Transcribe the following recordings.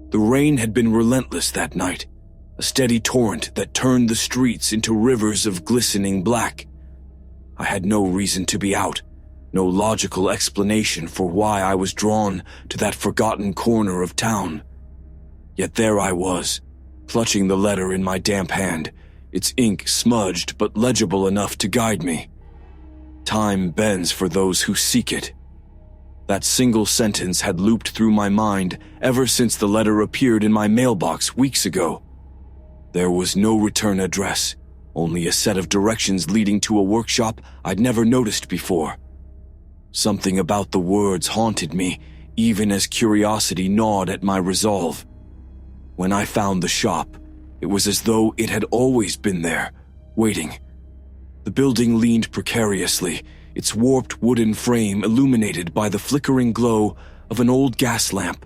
The rain had been relentless that night, a steady torrent that turned the streets into rivers of glistening black. I had no reason to be out, no logical explanation for why I was drawn to that forgotten corner of town. Yet there I was, clutching the letter in my damp hand, its ink smudged but legible enough to guide me. Time bends for those who seek it. That single sentence had looped through my mind ever since the letter appeared in my mailbox weeks ago. There was no return address, only a set of directions leading to a workshop I'd never noticed before. Something about the words haunted me, even as curiosity gnawed at my resolve. When I found the shop, it was as though it had always been there, waiting. The building leaned precariously, its warped wooden frame illuminated by the flickering glow of an old gas lamp.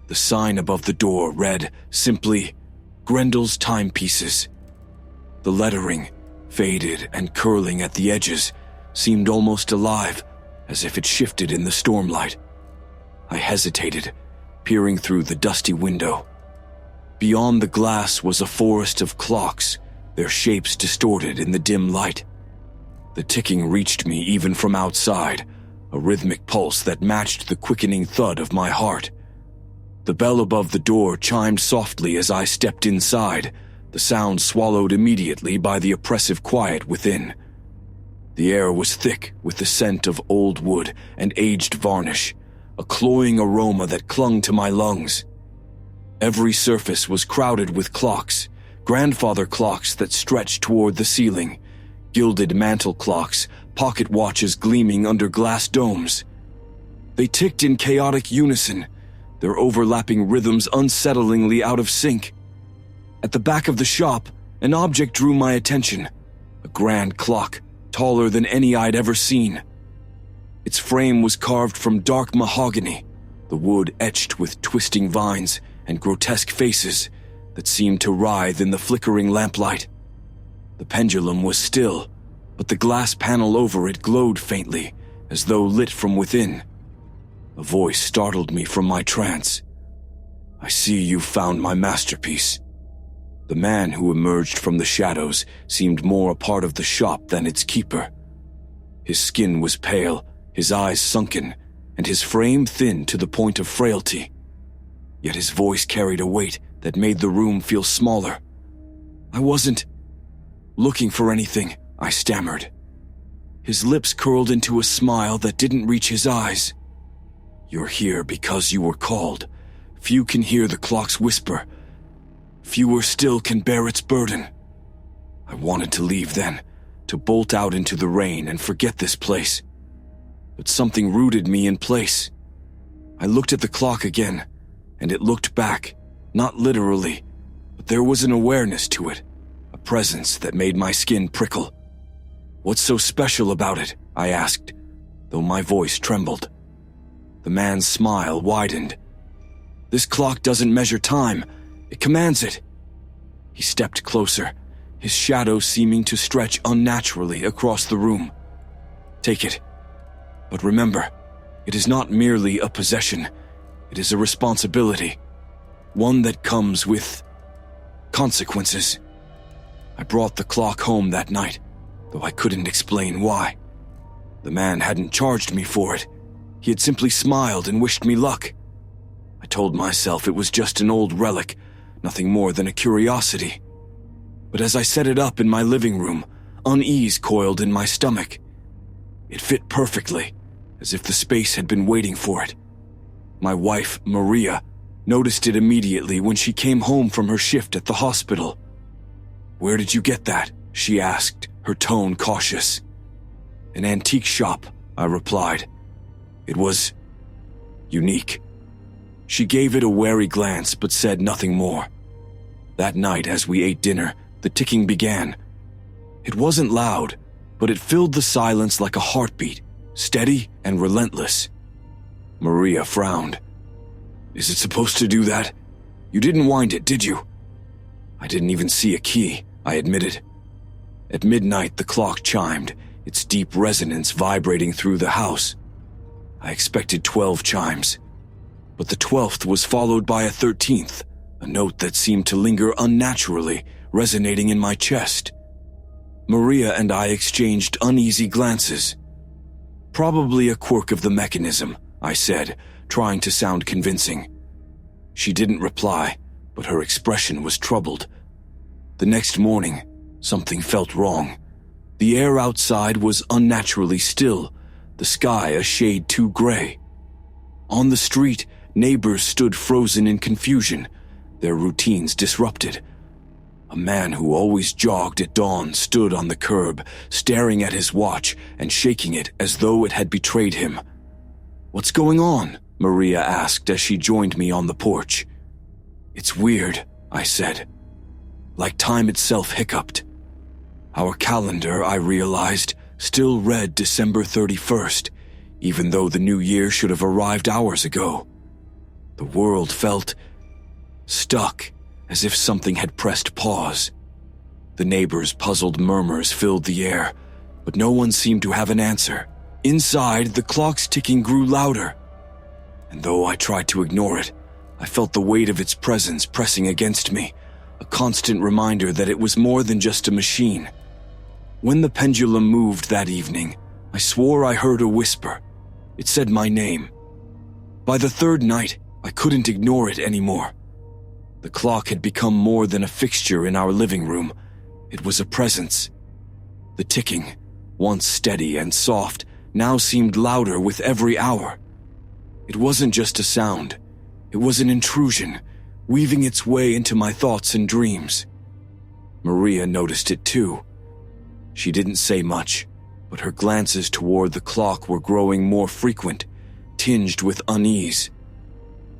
The sign above the door read simply, "Grendel's Timepieces." The lettering, faded and curling at the edges, seemed almost alive, as if it shifted in the stormlight. I hesitated, peering through the dusty window. Beyond the glass was a forest of clocks, their shapes distorted in the dim light. The ticking reached me even from outside, a rhythmic pulse that matched the quickening thud of my heart. The bell above the door chimed softly as I stepped inside, the sound swallowed immediately by the oppressive quiet within. The air was thick with the scent of old wood and aged varnish, a cloying aroma that clung to my lungs. Every surface was crowded with clocks, grandfather clocks that stretched toward the ceiling, gilded mantel clocks, pocket watches gleaming under glass domes. They ticked in chaotic unison, their overlapping rhythms unsettlingly out of sync. At the back of the shop, an object drew my attention, a grand clock, taller than any I'd ever seen. Its frame was carved from dark mahogany, the wood etched with twisting vines and grotesque faces that seemed to writhe in the flickering lamplight. The pendulum was still, but the glass panel over it glowed faintly, as though lit from within. A voice startled me from my trance. "I see you found my masterpiece." The man who emerged from the shadows seemed more a part of the shop than its keeper. His skin was pale, his eyes sunken, and his frame thin to the point of frailty. Yet his voice carried a weight that made the room feel smaller. "I wasn't looking for anything," I stammered. His lips curled into a smile that didn't reach his eyes. "You're here because you were called. Few can hear the clock's whisper. Fewer still can bear its burden." I wanted to leave then, to bolt out into the rain and forget this place. But something rooted me in place. I looked at the clock again, and it looked back, not literally, but there was an awareness to it, a presence that made my skin prickle. "What's so special about it?" I asked, though my voice trembled. The man's smile widened. "This clock doesn't measure time, it commands it." He stepped closer, his shadow seeming to stretch unnaturally across the room. "Take it. But remember, it is not merely a possession, it is a responsibility, one that comes with consequences." I brought the clock home that night, though I couldn't explain why. The man hadn't charged me for it. He had simply smiled and wished me luck. I told myself it was just an old relic, nothing more than a curiosity. But as I set it up in my living room, unease coiled in my stomach. It fit perfectly, as if the space had been waiting for it. My wife, Maria, noticed it immediately when she came home from her shift at the hospital. "Where did you get that?" she asked, her tone cautious. "An antique shop," I replied. "It was unique." She gave it a wary glance but said nothing more. That night, as we ate dinner, the ticking began. It wasn't loud, but it filled the silence like a heartbeat, steady and relentless. Maria frowned. "Is it supposed to do that? You didn't wind it, did you?" "I didn't even see a key," I admitted. At midnight, the clock chimed, its deep resonance vibrating through the house. I expected 12 chimes, But the 12th was followed by a 13th, a note that seemed to linger unnaturally, resonating in my chest. Maria and I exchanged uneasy glances. "Probably a quirk of the mechanism," I said, trying to sound convincing. She didn't reply, but her expression was troubled. The next morning, something felt wrong. The air outside was unnaturally still, the sky a shade too gray. On the street, neighbors stood frozen in confusion, their routines disrupted. A man who always jogged at dawn stood on the curb, staring at his watch and shaking it as though it had betrayed him. "What's going on?" Maria asked as she joined me on the porch. "It's weird," I said. Like time itself hiccuped. Our calendar, I realized, still read December 31st, even though the new year should have arrived hours ago. The world felt stuck, as if something had pressed pause. The neighbors' puzzled murmurs filled the air, but no one seemed to have an answer. Inside, the clock's ticking grew louder, and though I tried to ignore it, I felt the weight of its presence pressing against me, a constant reminder that it was more than just a machine. When the pendulum moved that evening, I swore I heard a whisper. It said my name. By the third night, I couldn't ignore it anymore. The clock had become more than a fixture in our living room. It was a presence. The ticking, once steady and soft, now seemed louder with every hour. It wasn't just a sound. It was an intrusion, weaving its way into my thoughts and dreams. Maria noticed it too. She didn't say much, but her glances toward the clock were growing more frequent, tinged with unease.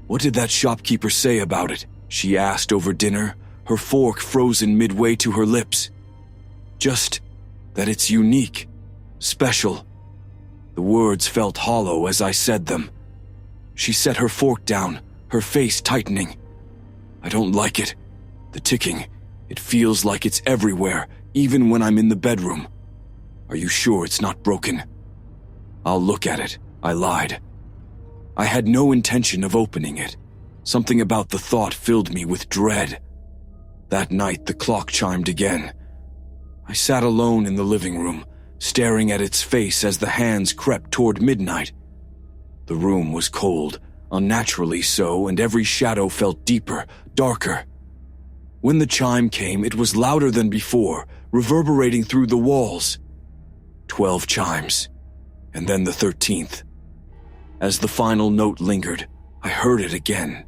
"What did that shopkeeper say about it?" she asked over dinner, her fork frozen midway to her lips. "Just that it's unique, special." The words felt hollow as I said them. She set her fork down, her face tightening. "I don't like it. The ticking, it feels like it's everywhere, even when I'm in the bedroom. Are you sure it's not broken?" "I'll look at it," I lied. I had no intention of opening it. Something about the thought filled me with dread. That night, the clock chimed again. I sat alone in the living room, staring at its face as the hands crept toward midnight. The room was cold, unnaturally so, and every shadow felt deeper, darker. When the chime came, it was louder than before, reverberating through the walls. 12 chimes, and then the 13th. As the final note lingered, I heard it again.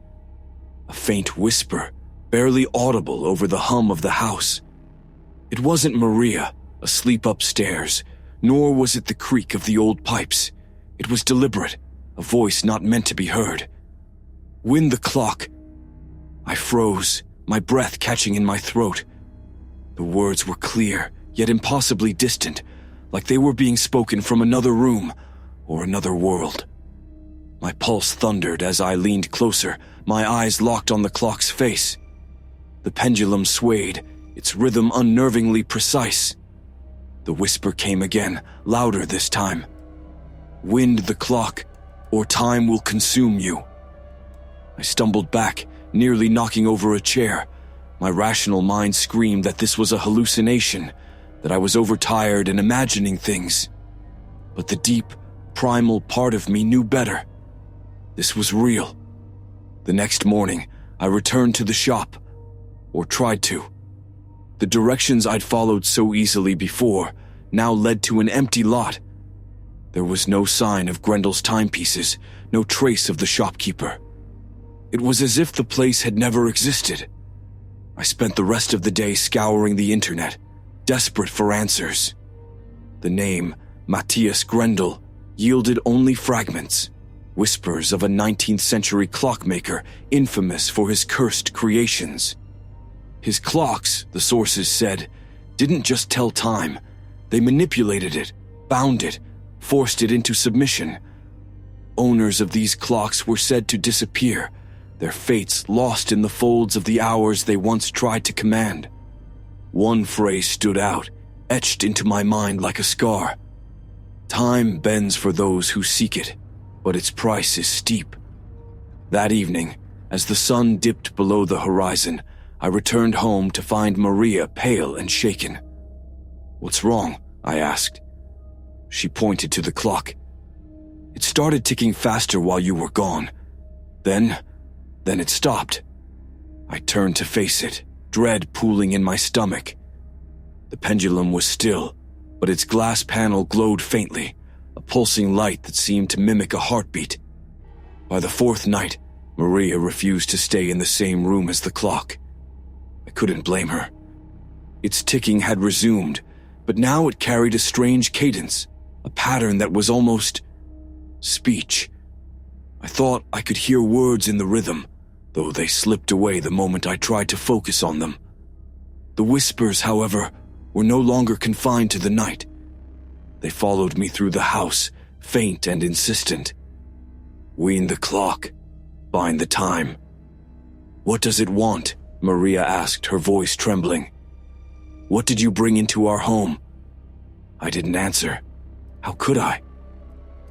A faint whisper, barely audible over the hum of the house. It wasn't Maria, asleep upstairs, nor was it the creak of the old pipes. It was deliberate, a voice not meant to be heard. "Wind the clock." I froze, my breath catching in my throat. The words were clear, yet impossibly distant, like they were being spoken from another room or another world. My pulse thundered as I leaned closer, my eyes locked on the clock's face. The pendulum swayed, its rhythm unnervingly precise. The whisper came again, louder this time. "Wind the clock, or time will consume you." I stumbled back, nearly knocking over a chair. My rational mind screamed that this was a hallucination, that I was overtired and imagining things. But the deep, primal part of me knew better. This was real. The next morning, I returned to the shop, or tried to. The directions I'd followed so easily before now led to an empty lot. There was no sign of Grendel's timepieces, no trace of the shopkeeper. It was as if the place had never existed. I spent the rest of the day scouring the internet, desperate for answers. The name, Matthias Grendel, yielded only fragments, whispers of a 19th century clockmaker infamous for his cursed creations. His clocks, the sources said, didn't just tell time. They manipulated it, bound it, forced it into submission. Owners of these clocks were said to disappear, their fates lost in the folds of the hours they once tried to command. One phrase stood out, etched into my mind like a scar. "Time bends for those who seek it, but its price is steep." That evening, as the sun dipped below the horizon, I returned home to find Maria pale and shaken. "What's wrong?" I asked. She pointed to the clock. "It started ticking faster while you were gone. Then it stopped." I turned to face it, dread pooling in my stomach. The pendulum was still, but its glass panel glowed faintly, a pulsing light that seemed to mimic a heartbeat. By the fourth night, Maria refused to stay in the same room as the clock. I couldn't blame her. Its ticking had resumed, but now it carried a strange cadence, a pattern that was almost speech. I thought I could hear words in the rhythm, though they slipped away the moment I tried to focus on them. The whispers, however, were no longer confined to the night. They followed me through the house, faint and insistent. "Wean the clock. Bind the time." "What does it want?" Maria asked, her voice trembling. "What did you bring into our home?" I didn't answer. How could I?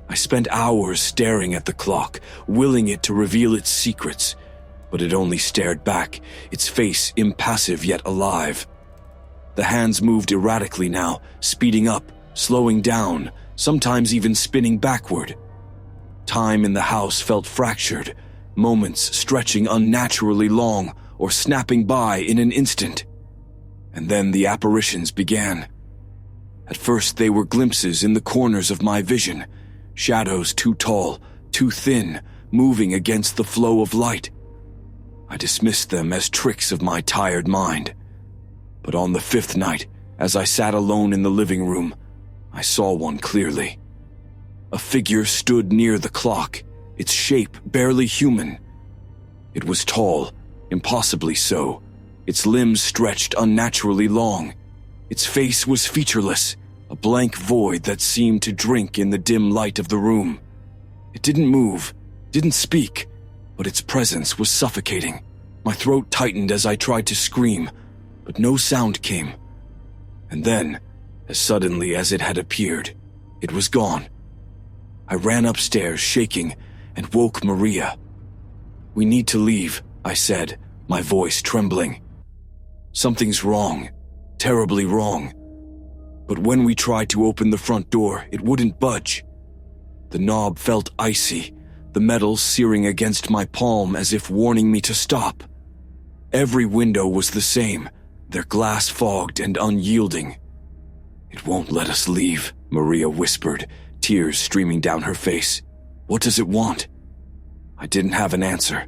I spent hours staring at the clock, willing it to reveal its secrets, but it only stared back, its face impassive yet alive. The hands moved erratically now, speeding up, slowing down, sometimes even spinning backward. Time in the house felt fractured, moments stretching unnaturally long or snapping by in an instant. And then the apparitions began. At first they were glimpses in the corners of my vision, shadows too tall, too thin, moving against the flow of light. I dismissed them as tricks of my tired mind. But on the fifth night, as I sat alone in the living room, I saw one clearly. A figure stood near the clock, its shape barely human. It was tall, impossibly so, its limbs stretched unnaturally long. Its face was featureless, a blank void that seemed to drink in the dim light of the room. It didn't move, didn't speak, but its presence was suffocating. My throat tightened as I tried to scream, but no sound came. And then, as suddenly as it had appeared, it was gone. I ran upstairs, shaking, and woke Maria. "We need to leave," I said, my voice trembling. "Something's wrong, terribly wrong." But when we tried to open the front door, it wouldn't budge. The knob felt icy, the metal searing against my palm as if warning me to stop. Every window was the same, their glass fogged and unyielding. "It won't let us leave," Maria whispered, tears streaming down her face. "What does it want?" I didn't have an answer.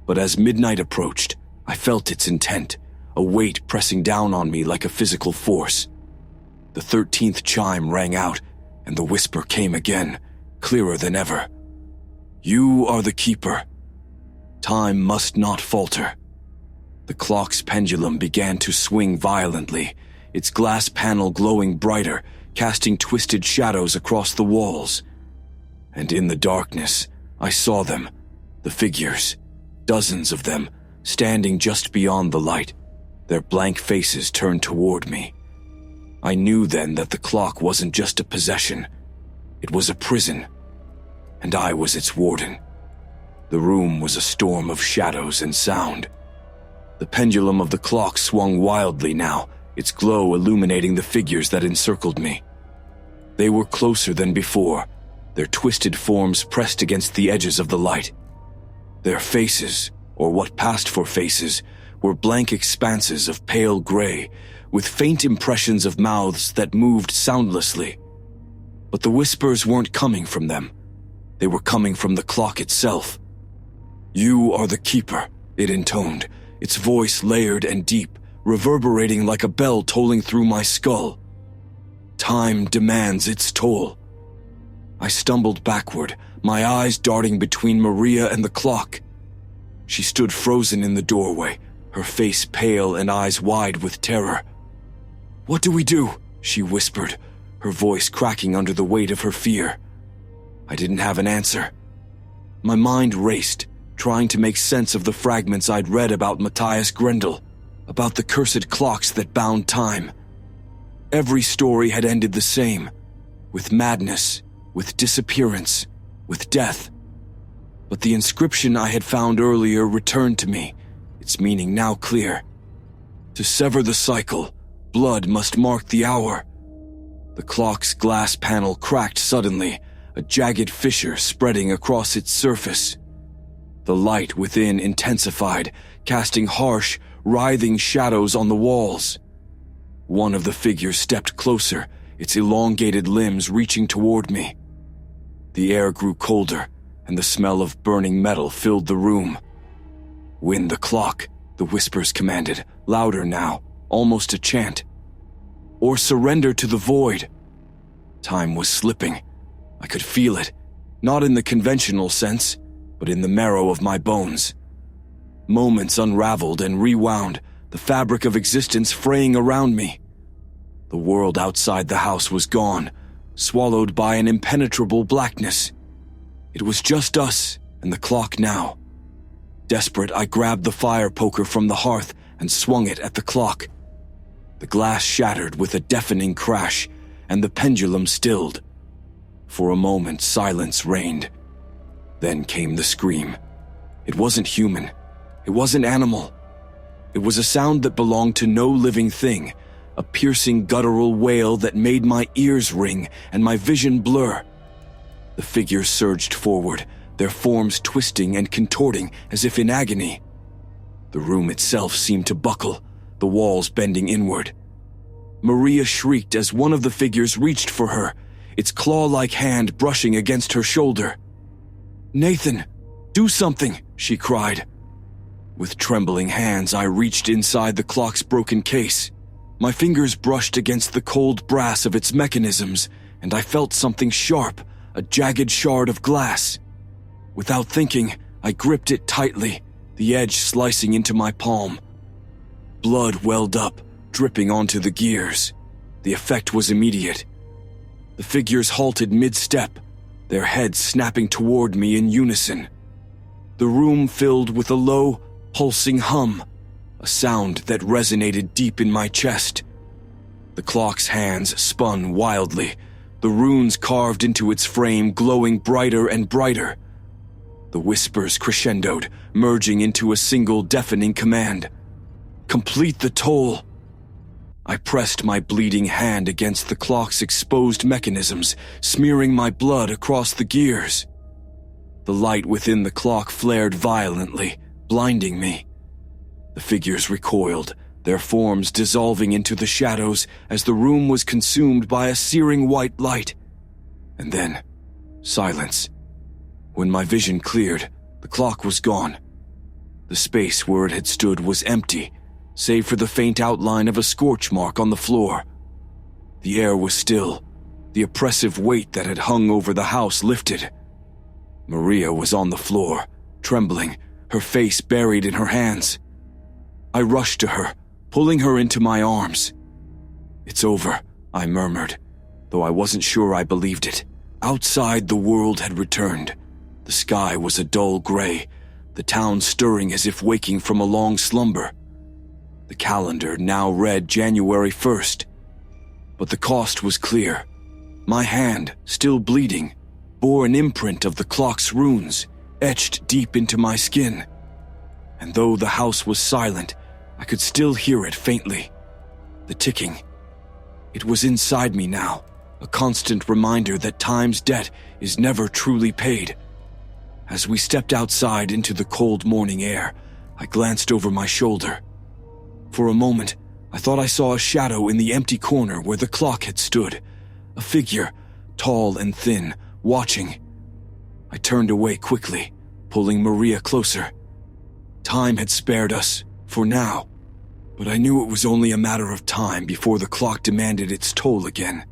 But as midnight approached, I felt its intent, a weight pressing down on me like a physical force. The 13th chime rang out, and the whisper came again, clearer than ever. "You are the keeper. Time must not falter." The clock's pendulum began to swing violently, its glass panel glowing brighter, casting twisted shadows across the walls. And in the darkness, I saw them, the figures, dozens of them, standing just beyond the light, their blank faces turned toward me. I knew then that the clock wasn't just a possession, it was a prison, and I was its warden. The room was a storm of shadows and sound. The pendulum of the clock swung wildly now, its glow illuminating the figures that encircled me. They were closer than before, their twisted forms pressed against the edges of the light. Their faces, or what passed for faces, were blank expanses of pale gray, with faint impressions of mouths that moved soundlessly. But the whispers weren't coming from them. They were coming from the clock itself. "You are the keeper," it intoned, its voice layered and deep, reverberating like a bell tolling through my skull. "Time demands its toll." I stumbled backward, my eyes darting between Maria and the clock. She stood frozen in the doorway, her face pale and eyes wide with terror. "What do we do?" she whispered, her voice cracking under the weight of her fear. I didn't have an answer. My mind raced, trying to make sense of the fragments I'd read about Matthias Grendel, about the cursed clocks that bound time. Every story had ended the same, with madness, with disappearance, with death. but the inscription I had found earlier returned to me, its meaning now clear. To sever the cycle, blood must mark the hour. The clock's glass panel cracked suddenly, a jagged fissure spreading across its surface. The light within intensified, casting harsh, writhing shadows on the walls. One of the figures stepped closer, its elongated limbs reaching toward me. The air grew colder, and the smell of burning metal filled the room. "Win the clock," the whispers commanded, louder now, almost a chant. "Or surrender to the void." Time was slipping. I could feel it, not in the conventional sense, but in the marrow of my bones. Moments unraveled and rewound, the fabric of existence fraying around me. The world outside the house was gone, swallowed by an impenetrable blackness. It was just us and the clock now. Desperate, I grabbed the fire poker from the hearth and swung it at the clock. The glass shattered with a deafening crash, and the pendulum stilled. For a moment, silence reigned. Then came the scream. It wasn't human. It wasn't animal. It was a sound that belonged to no living thing, a piercing guttural wail that made my ears ring and my vision blur. The figures surged forward, their forms twisting and contorting as if in agony. The room itself seemed to buckle, the walls bending inward. Maria shrieked as one of the figures reached for her, its claw-like hand brushing against her shoulder. "Nathan, do something," she cried. With trembling hands, I reached inside the clock's broken case. My fingers brushed against the cold brass of its mechanisms, and I felt something sharp, a jagged shard of glass. Without thinking, I gripped it tightly, the edge slicing into my palm. Blood welled up, dripping onto the gears. The effect was immediate. The figures halted mid-step, their heads snapping toward me in unison. The room filled with a low, pulsing hum, a sound that resonated deep in my chest. The clock's hands spun wildly, the runes carved into its frame glowing brighter and brighter. The whispers crescendoed, merging into a single deafening command. "Complete the toll." I pressed my bleeding hand against the clock's exposed mechanisms, smearing my blood across the gears. The light within the clock flared violently, blinding me. The figures recoiled, their forms dissolving into the shadows as the room was consumed by a searing white light. And then, silence. When my vision cleared, the clock was gone. The space where it had stood was empty, save for the faint outline of a scorch mark on the floor. The air was still. The oppressive weight that had hung over the house lifted. Maria was on the floor, trembling, her face buried in her hands. I rushed to her, pulling her into my arms. "It's over," I murmured, though I wasn't sure I believed it. Outside, the world had returned. The sky was a dull gray, the town stirring as if waking from a long slumber. The calendar now read January 1st. But the cost was clear. My hand, still bleeding, bore an imprint of the clock's runes, etched deep into my skin. And though the house was silent, I could still hear it faintly. The ticking. It was inside me now, a constant reminder that time's debt is never truly paid. As we stepped outside into the cold morning air, I glanced over my shoulder. For a moment, I thought I saw a shadow in the empty corner where the clock had stood, a figure, tall and thin, watching. I turned away quickly, pulling Maria closer. Time had spared us, for now, but I knew it was only a matter of time before the clock demanded its toll again.